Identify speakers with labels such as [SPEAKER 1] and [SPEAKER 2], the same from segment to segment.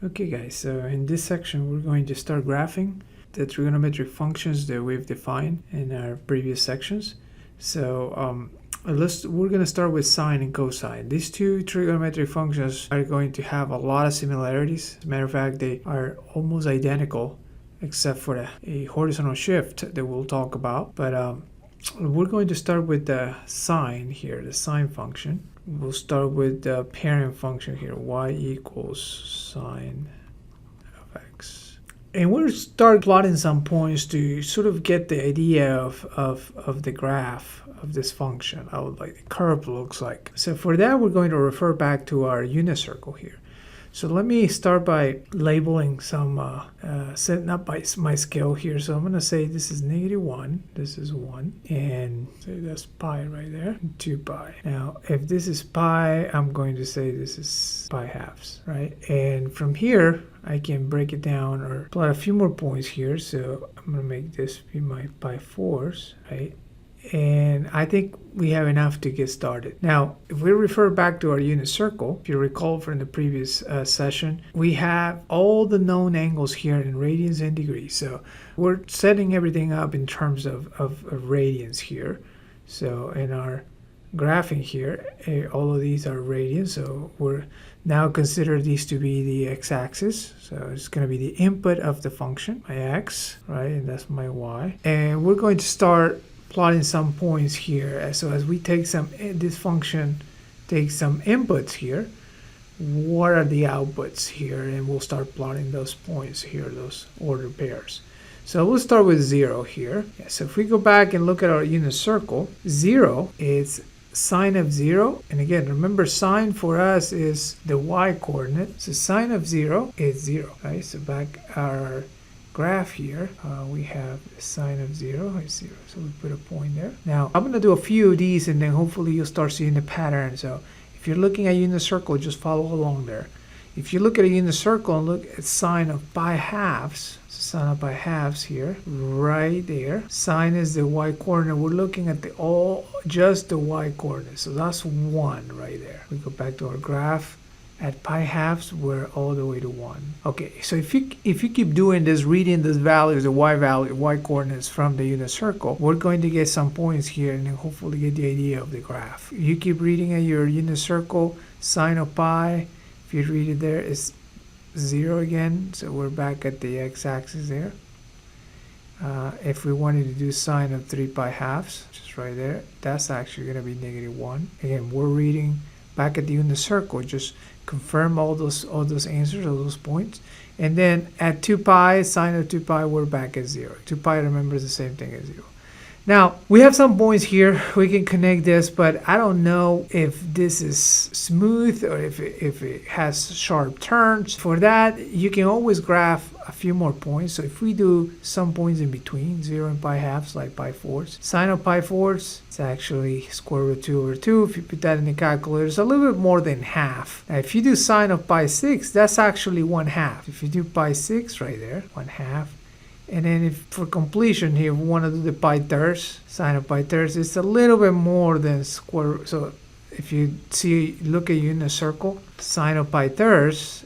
[SPEAKER 1] Okay guys, so in this section we're going to start graphing the trigonometric functions that we've defined in our previous sections. So we're going to start with sine and cosine. These two trigonometric functions are going to have a lot of similarities. As a matter of fact, they are almost identical except for a horizontal shift that we'll talk about. But we're going to start with the sine here, the sine function. We'll start with the parent function here, y equals sine of x. And we'll start plotting some points to sort of get the idea of the graph of this function, how like the curve looks like. So for that, we're going to refer back to our unit circle here. So let me start by labeling some, setting up my scale here. So I'm going to say this is -1, this is 1, and say that's pi right there, 2 pi. Now, if this is pi, I'm going to say this is pi halves, right? And from here, I can break it down or plot a few more points here. So I'm going to make this be my pi 4s, right? And I think we have enough to get started. Now, if we refer back to our unit circle, if you recall from the previous session, we have all the known angles here in radians and degrees. So we're setting everything up in terms of radians here. So in our graphing here, all of these are radians. So we're now consider these to be the x-axis. So it's going to be the input of the function, my x, right? And that's my y. And we're going to start plotting some points here. So as we take this function takes some inputs here, what are the outputs here? And we'll start plotting those points here, those order pairs. So we'll start with 0 here. Yeah, so if we go back and look at our unit circle, 0 is sine of 0. And again, remember sine for us is the y coordinate. So sine of 0 is 0, right? So back our graph here, we have sine of 0 is 0, so we put a point there. Now I'm going to do a few of these and then hopefully you'll start seeing the pattern. So if you're looking at unit circle, just follow along there. If you look at a unit circle and look at sine of pi halves, so sine of pi halves here, right there, sine is the y coordinate. We're looking at just the y coordinate, so that's 1 right there. We go back to our graph. At pi halves, we're all the way to 1. Okay, so if you keep doing this, reading these values, the y coordinates from the unit circle, we're going to get some points here and then hopefully get the idea of the graph. You keep reading at your unit circle, sine of pi, if you read it there, it's 0 again, so we're back at the x-axis there. If we wanted to do sine of 3 pi halves, just right there, that's actually going to be -1. Again, we're reading back at the unit circle, just confirm all those answers, all those points. And then at 2 pi, sine of 2 pi, we're back at 0. 2 pi, remember, is the same thing as 0. Now, we have some points here. We can connect this, but I don't know if this is smooth or if it has sharp turns. For that, you can always graph a few more points. So if we do some points in between, 0 and pi halves, like pi 4s. Sine of pi 4s, it's actually square root 2 over 2. If you put that in the calculator, it's a little bit more than half. Now, if you do sine of pi 6, that's actually 1/2. If you do pi 6 right there, 1/2. And then if for completion here, we want to do the pi thirds, sine of pi thirds, it's a little bit more than square root. So if you look at unit circle, sine of pi thirds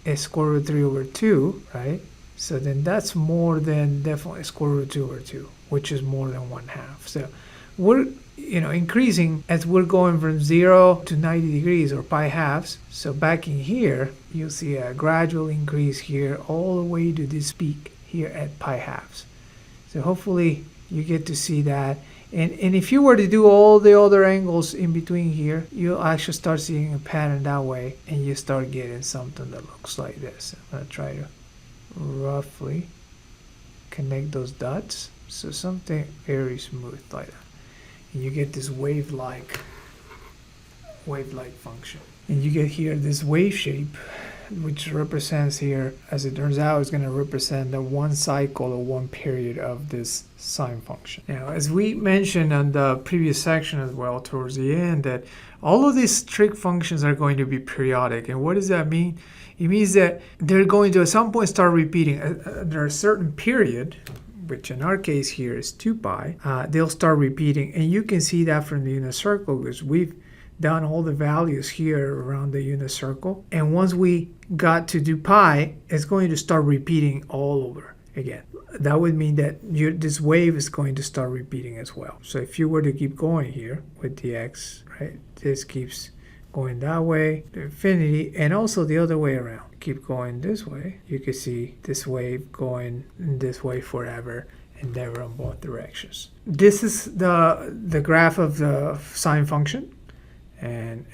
[SPEAKER 1] is square root 3 over 2, right? So then that's more than definitely square root 2 over 2, which is more than 1/2. So we're increasing as we're going from 0 to 90 degrees or pi halves. So back in here, you'll see a gradual increase here all the way to this peak here at pi halves. So hopefully you get to see that. And if you were to do all the other angles in between here, you'll actually start seeing a pattern that way, and you start getting something that looks like this. I'm going to try to roughly connect those dots. So something very smooth like that. And you get this wave-like function. And you get here this wave shape, which represents here, as it turns out, is going to represent the one cycle or one period of this sine function. Now, as we mentioned on the previous section as well, towards the end, that all of these trig functions are going to be periodic. And what does that mean? It means that they're going to at some point start repeating. There are a certain period, which in our case here is 2 pi, they'll start repeating. And you can see that from the unit circle, because we've down all the values here around the unit circle. And once we got to do pi, it's going to start repeating all over again. That would mean that this wave is going to start repeating as well. So if you were to keep going here with the x, right, this keeps going that way to infinity, and also the other way around. Keep going this way, you can see this wave going this way forever and never on both directions. This is the graph of the sine function, and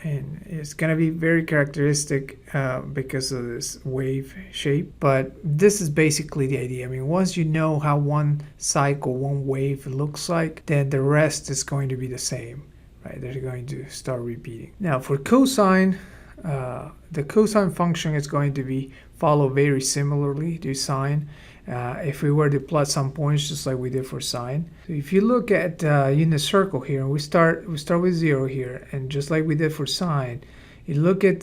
[SPEAKER 1] it's going to be very characteristic because of this wave shape. But this is basically the idea. I mean, once you know how one cycle, one wave looks like, then the rest is going to be the same. Right, they're going to start repeating. Now for cosine, the cosine function is going to be follow very similarly to sine. If we were to plot some points just like we did for sine. So if you look at unit circle here, we start with 0 here, and just like we did for sine, you look at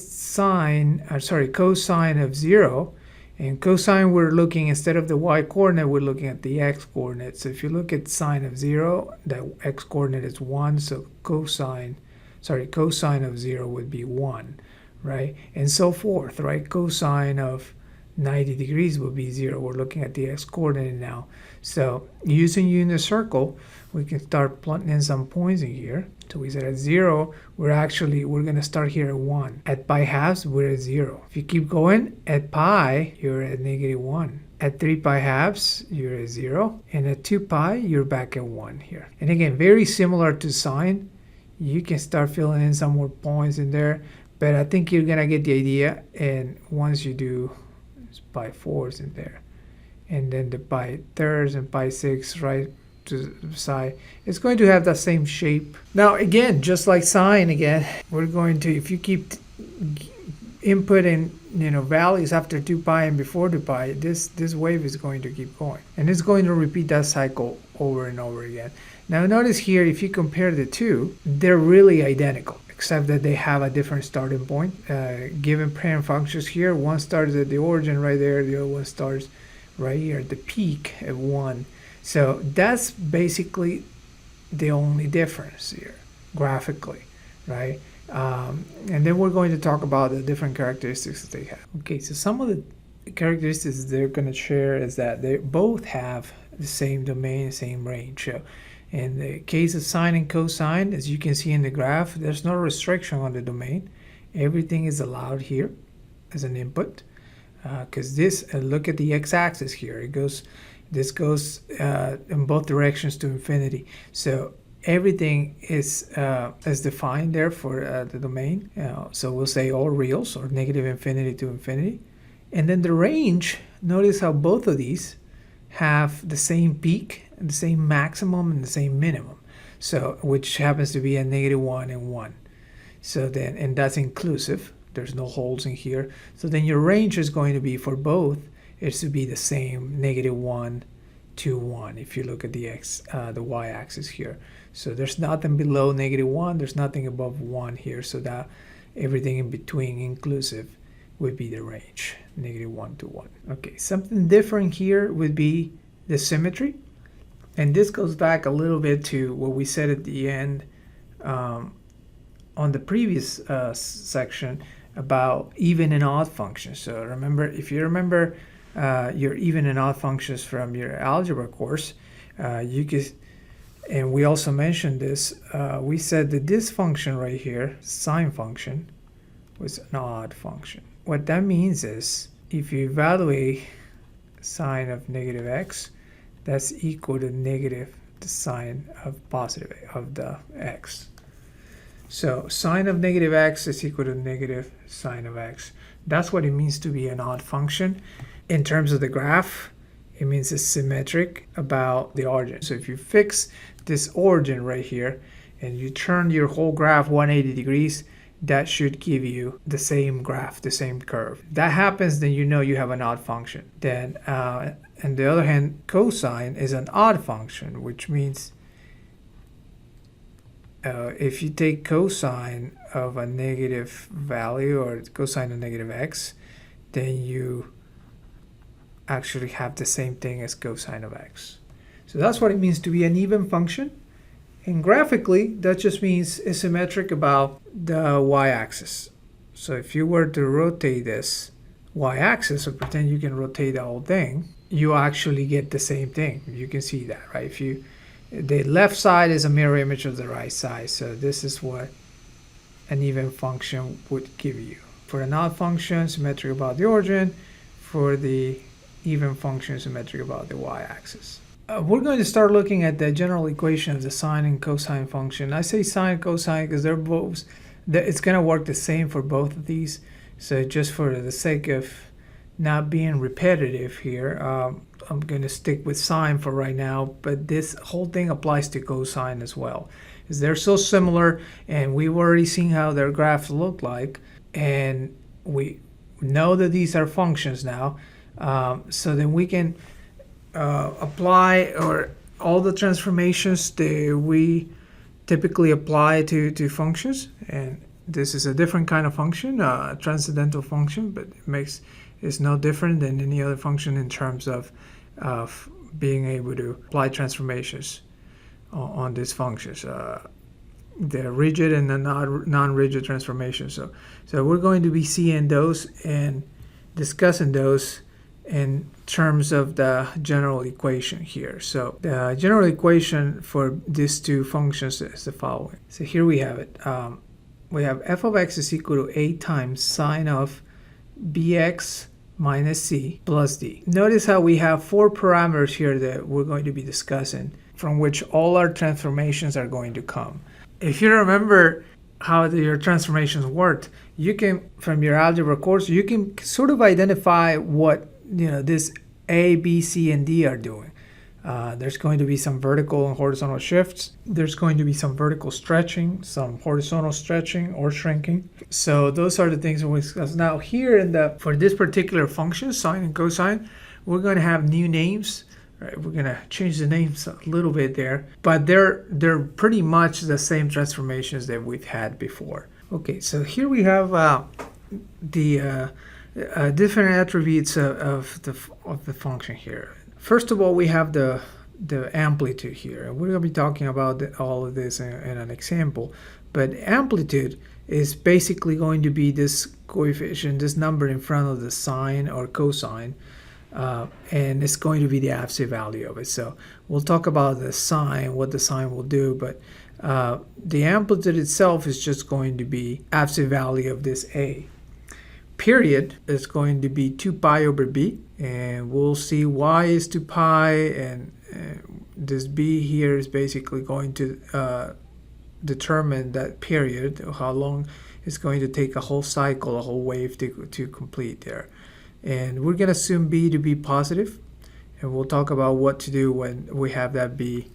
[SPEAKER 1] cosine of 0. And cosine, we're looking, instead of the y-coordinate, we're looking at the x-coordinate. So if you look at sine of 0, the x-coordinate is 1, so cosine of 0 would be 1, right? And so forth, right? Cosine of 90 degrees would be 0. We're looking at the x-coordinate now. So using unit circle, we can start plotting in some points in here. So we said at 0, we're going to start here at 1. At pi halves, we're at 0. If you keep going, at pi, you're at -1. At 3 pi halves, you're at 0. And at 2 pi, you're back at 1 here. And again, very similar to sine. You can start filling in some more points in there. But I think you're going to get the idea. And once you do pi 4s in there, and then the pi 3rds and pi 6 right to the side, it's going to have that same shape. Now again, just like sine, again, we're going to, if you keep inputting values after 2 pi and before 2 pi, this wave is going to keep going, and it's going to repeat that cycle over and over again. Now notice here, if you compare the two, they're really identical, except that they have a different starting point. Given parent functions here, one starts at the origin right there, the other one starts right here at the peak at 1. So that's basically the only difference here, graphically, right? And then we're going to talk about the different characteristics that they have. Okay, so some of the characteristics they're going to share is that they both have the same domain, same range. So in the case of sine and cosine, as you can see in the graph, there's no restriction on the domain. Everything is allowed here as an input, because this, look at the x-axis here, this goes in both directions to infinity. So everything is defined there for the domain. So we'll say all reals, or negative infinity to infinity. And then the range, notice how both of these have the same peak, and the same maximum, and the same minimum. So which happens to be a -1 and 1. So then, and that's inclusive. There's no holes in here. So then your range is going to be for both, is to be the same, -1 to 1, if you look at the y-axis here. So there's nothing below -1, there's nothing above 1 here, so that everything in between, inclusive, would be the range, -1 to 1. Okay, something different here would be the symmetry. And this goes back a little bit to what we said at the end on the previous section about even and odd functions. So remember, if you remember your even and odd functions from your algebra course, you could, and we also mentioned this, we said that this function right here, sine function, was an odd function. What that means is, if you evaluate sine of -x, that's equal to negative the sine of positive of the x. So sine of -x is equal to negative sine of x. That's what it means to be an odd function. In terms of the graph, it means it's symmetric about the origin. So if you fix this origin right here and you turn your whole graph 180 degrees, that should give you the same graph, the same curve. If that happens, then you know you have an odd function. Then, on the other hand, cosine is an odd function, which means if you take cosine of a negative value, or cosine of -x, then you actually have the same thing as cosine of x. So that's what it means to be an even function. And graphically, that just means it's symmetric about the y-axis. So if you were to rotate this y-axis, or pretend you can rotate the whole thing, you actually get the same thing. You can see that, right? The left side is a mirror image of the right side. So this is what an even function would give you. For an odd function, symmetric about the origin. For the even function, symmetric about the y-axis. We're going to start looking at the general equation of the sine and cosine function. I say sine and cosine because they're both, it's going to work the same for both of these. So just for the sake of not being repetitive here, I'm going to stick with sine for right now, but this whole thing applies to cosine as well. Because they're so similar, and we've already seen how their graphs look like, and we know that these are functions now. So then we can apply all the transformations that we typically apply to functions, and this is a different kind of function, a transcendental function, but it's no different than any other function in terms of being able to apply transformations on these functions, the rigid and the non-rigid transformations. So we're going to be seeing those and discussing those in terms of the general equation here. So the general equation for these two functions is the following. So here we have it. We have f of x is equal to a times sine of bx minus c plus d. Notice how we have four parameters here that we're going to be discussing, from which all our transformations are going to come. If you remember how your transformations worked, you can, from your algebra course, you can sort of identify what this A, B, C, and D are doing. There's going to be some vertical and horizontal shifts. There's going to be some vertical stretching, some horizontal stretching or shrinking. So those are the things we discuss. Now here for this particular function, sine and cosine, we're going to have new names. Right, we're going to change the names a little bit there, but they're pretty much the same transformations that we've had before. Okay, so here we have the different attributes of the function here. First of all, we have the amplitude here, and we're going to be talking about all of this in an example. But amplitude is basically going to be this coefficient, this number in front of the sine or cosine, and it's going to be the absolute value of it. So we'll talk about the sine, what the sine will do, but the amplitude itself is just going to be absolute value of this A. Period is going to be 2 pi over b, and we'll see y is 2 pi, and this b here is basically going to determine that period, how long it's going to take a whole cycle, a whole wave to complete there. And we're going to assume b to be positive, and we'll talk about what to do when we have that b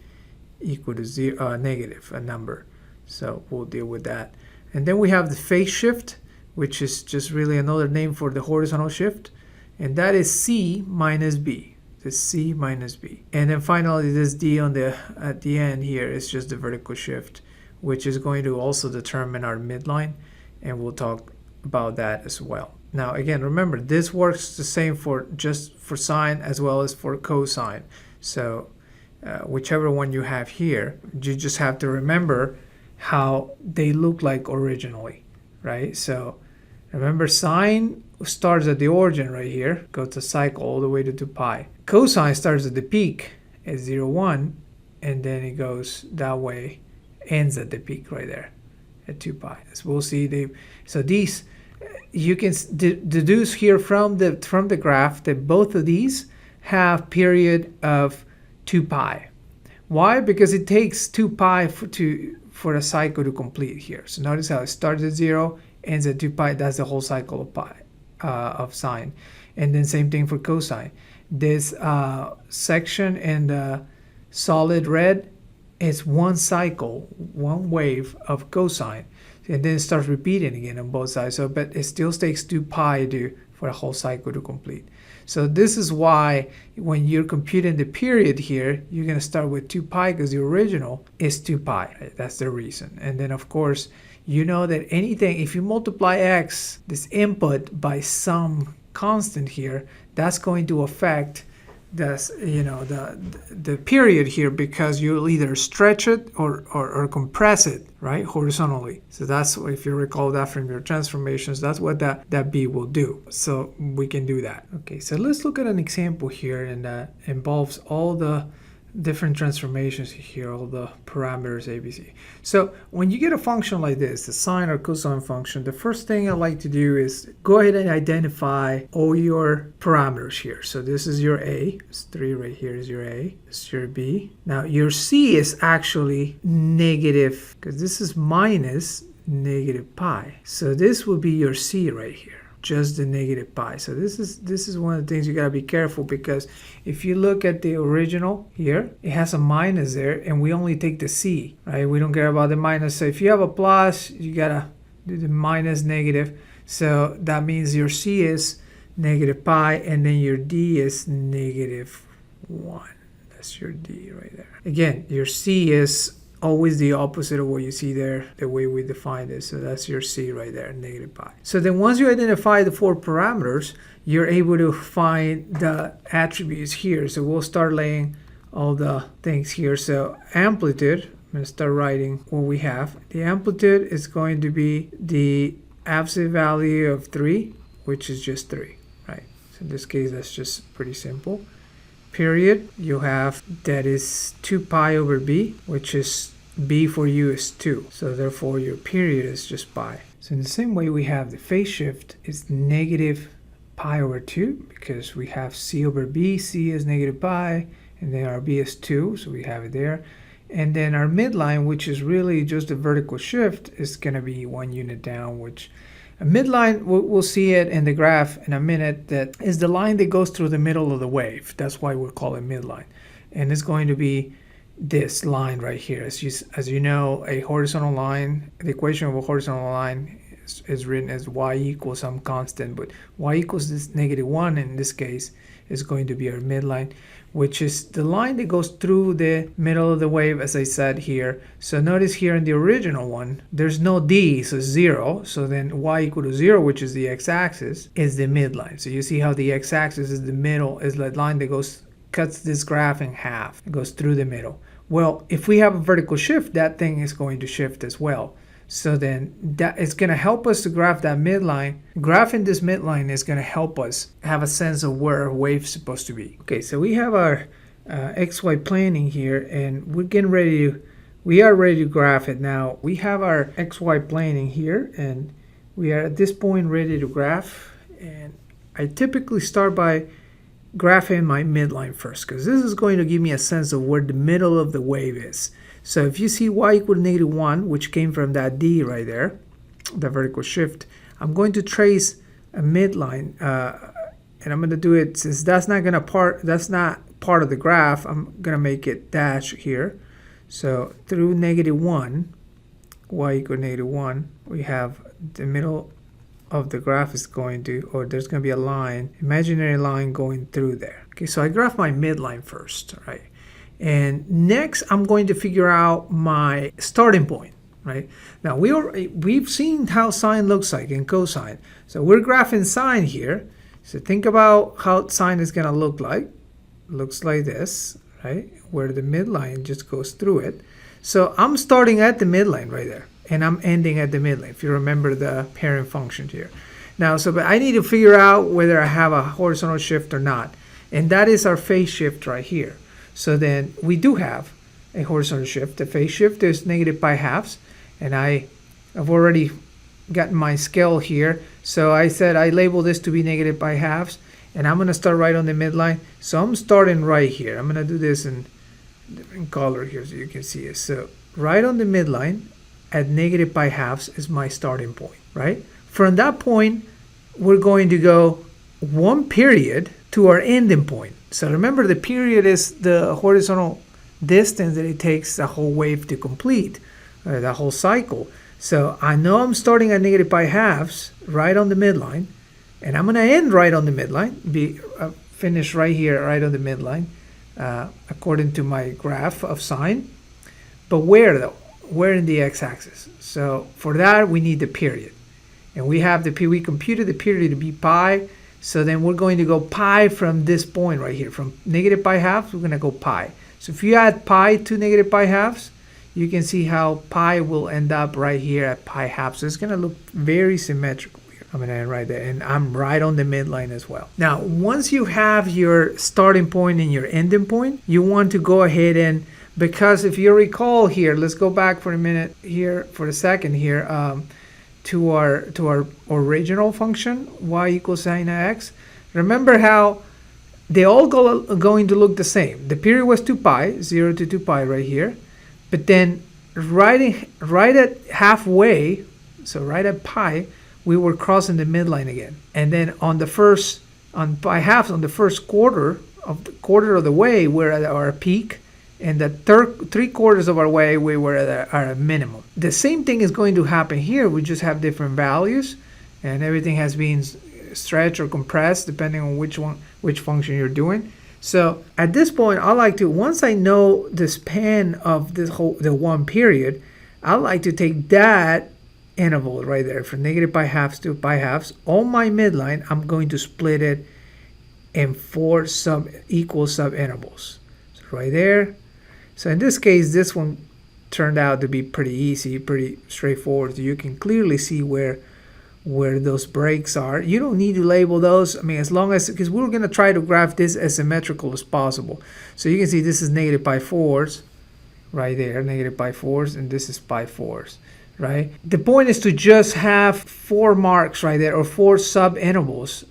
[SPEAKER 1] equal to zero, negative, a number. So we'll deal with that. And then we have the phase shift, which is just really another name for the horizontal shift, and that is c minus b. This c minus b. And then finally this d at the end here is just the vertical shift, which is going to also determine our midline, and we'll talk about that as well. Now again, remember, this works the same for sine as well as for cosine. So whichever one you have here, you just have to remember how they look like originally, right? So remember, sine starts at the origin right here, goes to cycle all the way to 2 pi. Cosine starts at the peak at 0, 1, and then it goes that way, ends at the peak right there at 2 pi. As we'll see, so these, you can deduce here from the graph that both of these have period of 2 pi. Why? Because it takes 2 pi for a cycle to complete here. So notice how it starts at 0, ends at 2 pi. That's the whole cycle of pi of sine. And then same thing for cosine. This section in the solid red is one cycle, one wave of cosine, and then it starts repeating again on both sides. So, but it still takes 2 pi for a whole cycle to complete. So this is why when you're computing the period here, you're going to start with 2 pi because the original is 2 pi. Right? That's the reason. And then of course, you know that anything, if you multiply x, this input, by some constant here, that's going to affect the period here, because you'll either stretch it or compress it, right, horizontally. So that's, if you recall that from your transformations, that's what that B will do. So we can do that. Okay, so let's look at an example here, and that involves all the different transformations here, all the parameters ABC. So when you get a function like this, the sine or cosine function, the first thing I like to do is go ahead and identify all your parameters here. So this is your A, it's 3 right here is your A, this is your B. Now your C is actually negative, because this is minus negative pi. So this will be your C right here, just the negative pi. So this is one of the things you got to be careful, because if you look at the original here, it has a minus there, and we only take the C, right? We don't care about the minus. So if you have a plus, you got to do the minus negative. So that means your C is negative pi, and then your D is negative 1. That's your D right there. Again, your C is always the opposite of what you see there, the way we define this. So that's your C right there, negative pi. So then once you identify the 4 parameters, you're able to find the attributes here. So we'll start laying all the things here. So amplitude, I'm going to start writing what we have. The amplitude is going to be the absolute value of 3, which is just 3, right? So in this case, that's just pretty simple. Period, you have that is 2 pi over B, which is B for you is 2. So therefore your period is just pi. So in the same way, we have the phase shift is negative pi over 2, because we have C over B. C is negative pi, and then our B is 2, so we have it there. And then our midline, which is really just a vertical shift, is going to be 1 unit down, which a midline, we'll see it in the graph in a minute, that is the line that goes through the middle of the wave. That's why we call it midline. And it's going to be this line right here. As you know, a horizontal line, the equation of a horizontal line is written as y equals some constant, but y equals this negative 1 in this case is going to be our midline, which is the line that goes through the middle of the wave, as I said here. So notice here in the original one, there's no D, so 0. So then y equal to 0, which is the x-axis, is the midline. So you see how the x-axis is the middle, is the line that cuts this graph in half. It goes through the middle. Well, if we have a vertical shift, that thing is going to shift as well. So then that is going to help us to graph that midline. Graphing this midline is going to help us have a sense of where our wave's supposed to be. Okay, so we have our XY planing here, and we are ready to graph it. Now we have our XY planing here, and we are at this point ready to graph. And I typically start by graphing my midline first, because this is going to give me a sense of where the middle of the wave is. So if you see y equal to negative 1, which came from that D right there, the vertical shift, I'm going to trace a midline, and I'm going to do it, since that's not part of the graph, I'm going to make it dash here. So through negative 1, y equal to negative 1, we have the middle of the graph is going to, or there's going to be a line, imaginary line going through there. Okay, so I graph my midline first, right? And next, I'm going to figure out my starting point, right? Now, we've seen how sine looks like in cosine. So we're graphing sine here. So think about how sine is going to look like. Looks like this, right? Where the midline just goes through it. So I'm starting at the midline right there, and I'm ending at the midline, if you remember the parent function here. Now, but I need to figure out whether I have a horizontal shift or not. And that is our phase shift right here. So then we do have a horizontal shift. The phase shift is negative pi halves, and I've already gotten my scale here. So I said I label this to be negative pi halves, and I'm going to start right on the midline. So I'm starting right here. I'm going to do this in different color here so you can see it. So right on the midline at negative pi halves is my starting point, right? From that point, we're going to go 1 period to our ending point. So remember, the period is the horizontal distance that it takes the whole wave to complete, the whole cycle. So I know I'm starting at negative pi halves right on the midline, and I'm going to end right on the midline, finish right here, right on the midline, according to my graph of sine. But where though? Where in the x-axis? So for that, we need the period. And we computed the period to be pi. So then we're going to go pi from this point right here. From negative pi halves, we're going to go pi. So if you add pi to negative pi halves, you can see how pi will end up right here at pi halves. So it's going to look very symmetrical here. I'm going to end right there. And I'm right on the midline as well. Now, once you have your starting point and your ending point, you want to go ahead and, because if you recall here, let's go back for a minute here, for a second here, to our original function, y equals sine x. Remember how they all going to look the same. The period was 2 pi, 0 to 2 pi right here. But then right at halfway, so right at pi, we were crossing the midline again. And then on pi halves, on the first quarter of the way, we're at our peak. And the 3/4 of our way, we were at our minimum. The same thing is going to happen here. We just have different values, and everything has been stretched or compressed depending on which function you're doing. So at this point, I like to, once I know the span of the one period, I like to take that interval right there from negative pi halves to pi halves on my midline. I'm going to split it in 4 equal subintervals. So right there. So in this case, this one turned out to be pretty easy, pretty straightforward. You can clearly see where those breaks are. You don't need to label those. I mean, as long as, because we're going to try to graph this as symmetrical as possible. So you can see this is negative pi 4s right there, negative pi 4s, and this is pi 4s, right? The point is to just have 4 marks right there, or 4 subintervals,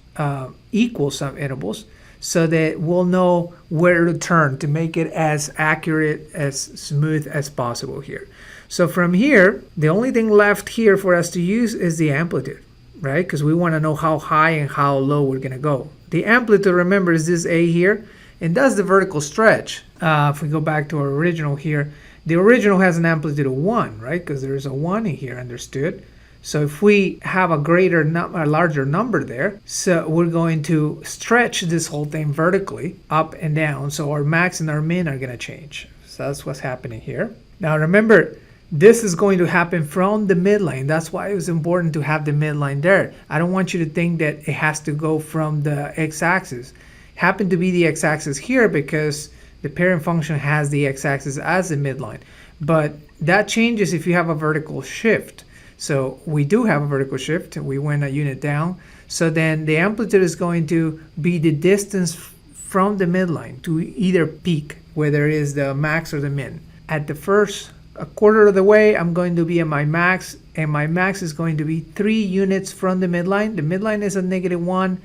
[SPEAKER 1] equal subintervals, so that we'll know where to turn to make it as accurate, as smooth as possible here. So from here, the only thing left here for us to use is the amplitude, right? Because we want to know how high and how low we're going to go. The amplitude, remember, is this A here, and that's the vertical stretch. If we go back to our original here, the original has an amplitude of 1, right? Because there's a 1 in here, understood? So if we have a larger number there, so we're going to stretch this whole thing vertically up and down. So our max and our min are going to change. So that's what's happening here. Now remember, this is going to happen from the midline. That's why it was important to have the midline there. I don't want you to think that it has to go from the x-axis. Happened to be the x-axis here because the parent function has the x-axis as the midline. But that changes if you have a vertical shift. So we do have a vertical shift. We went a unit down. So then the amplitude is going to be the distance from the midline to either peak, whether it is the max or the min. At the first quarter of the way, I'm going to be at my max, and my max is going to be 3 units from the midline. The midline is at -1.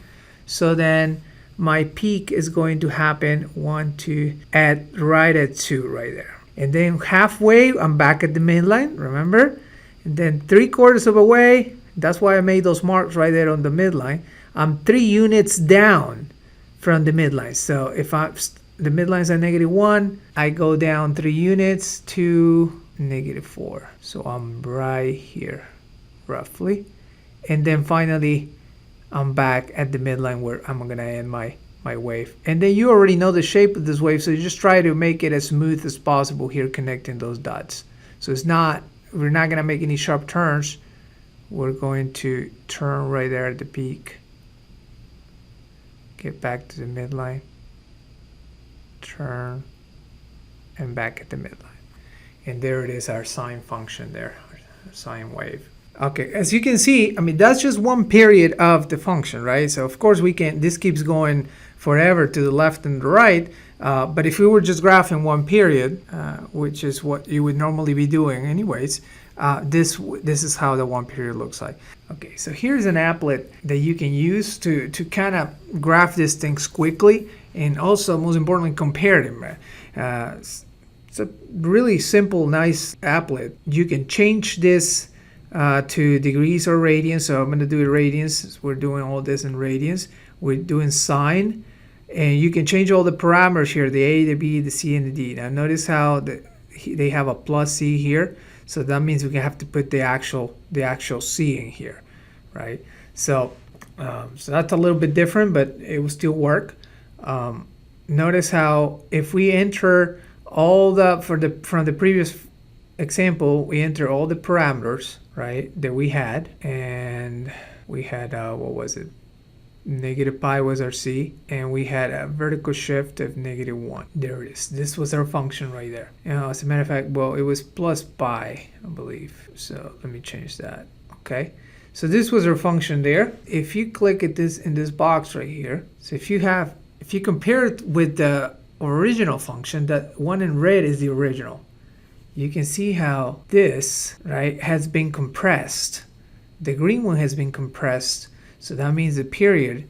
[SPEAKER 1] So then my peak is going to happen right at 2 right there. And then halfway, I'm back at the midline, remember? And then 3/4 of a way, that's why I made those marks right there on the midline. I'm 3 units down from the midline. So if the midline is at -1, I go down 3 units to -4. So I'm right here, roughly. And then finally, I'm back at the midline where I'm going to end my wave. And then you already know the shape of this wave, so you just try to make it as smooth as possible here, connecting those dots. So we're not going to make any sharp turns. We're going to turn right there at the peak. Get back to the midline. Turn. And back at the midline. And there it is, our sine function there, our sine wave. Okay, as you can see, I mean, that's just one period of the function, right? So of course this keeps going forever to the left and the right. But if we were just graphing one period, which is what you would normally be doing anyways, this is how the one period looks like. Okay, so here's an applet that you can use to kind of graph these things quickly, and also, most importantly, compare them. It's a really simple, nice applet. You can change this to degrees or radians. So I'm going to do it radians. We're doing all this in radians. We're doing sine. And you can change all the parameters here, the A, the B, the C, and the D. Now notice how they have a plus C here. So that means we have to put the actual C in here, right? So that's a little bit different, but it will still work. Notice how if we enter all from the previous example, we enter all the parameters, right, that we had. And we had, what was it? Negative pi was our c, and we had a vertical shift of -1. There it is. This was our function right there. As a matter of fact, well, it was plus pi, I believe. So let me change that. Okay. So this was our function there. If you click at this in this box right here, so if you compare it with the original function, that one in red is the original. You can see how this, right, has been compressed. The green one has been compressed. So that means the period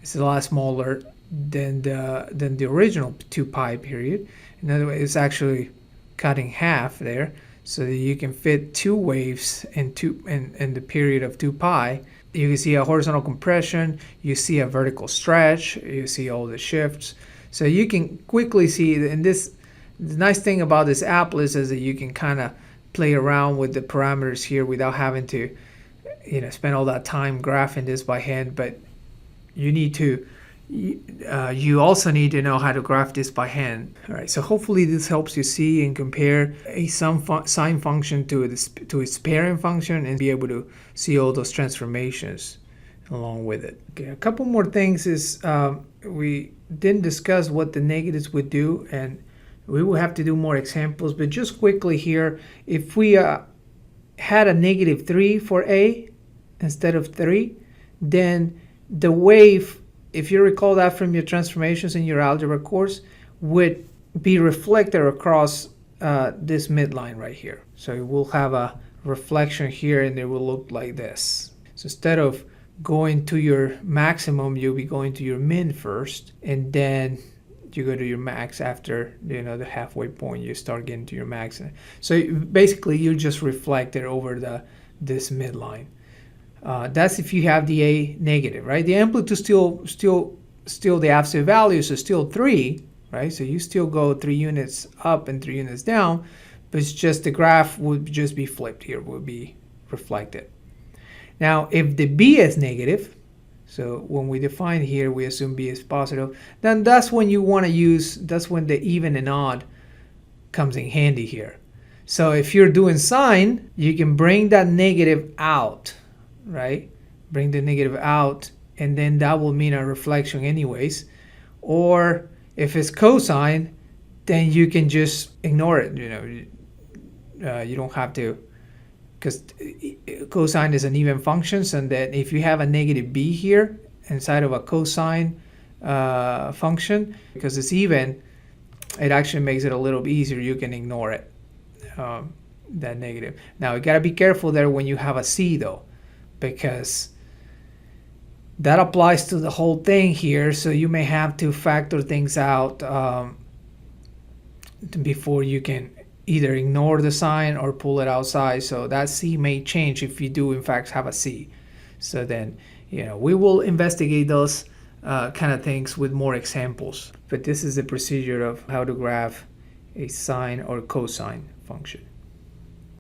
[SPEAKER 1] is a lot smaller than the original 2 pi period. In other words, it's actually cut in half there, so that you can fit 2 waves in the period of 2 pi. You can see a horizontal compression, you see a vertical stretch, you see all the shifts. So you can quickly see, and the nice thing about this applet is that you can kind of play around with the parameters here without having to, spend all that time graphing this by hand. But you also need to know how to graph this by hand. All right, so hopefully this helps you see and compare a sine function to its parent function and be able to see all those transformations along with it. Okay, a couple more things is we didn't discuss what the negatives would do, and we will have to do more examples, but just quickly here, if we had a -3 for A instead of 3, then the wave, if you recall that from your transformations in your algebra course, would be reflected across this midline right here. So it will have a reflection here and it will look like this. So instead of going to your maximum, you'll be going to your min first, and then you go to your max after the halfway point. You start getting to your max. So basically you just reflect it over this midline. That's if you have the A negative, right? The amplitude still the absolute values are still 3, right? So you still go 3 units up and 3 units down, but it's just the graph would just be flipped here, would be reflected. Now, if the B is negative, so when we define here, we assume B is positive, then that's when you want to that's when the even and odd comes in handy here. So if you're doing sine, you can bring that negative out, right? Bring the negative out, and then that will mean a reflection anyways. Or if it's cosine, then you can just ignore it. You don't have to, because cosine is an even function, and that if you have a negative b here inside of a cosine function, because it's even, it actually makes it a little bit easier. You can ignore it, that negative. Now you gotta be careful there when you have a c though, because that applies to the whole thing here. So you may have to factor things out before you can either ignore the sign or pull it outside. So that C may change if you do in fact have a C. So then, we will investigate those kind of things with more examples. But this is the procedure of how to graph a sine or cosine function.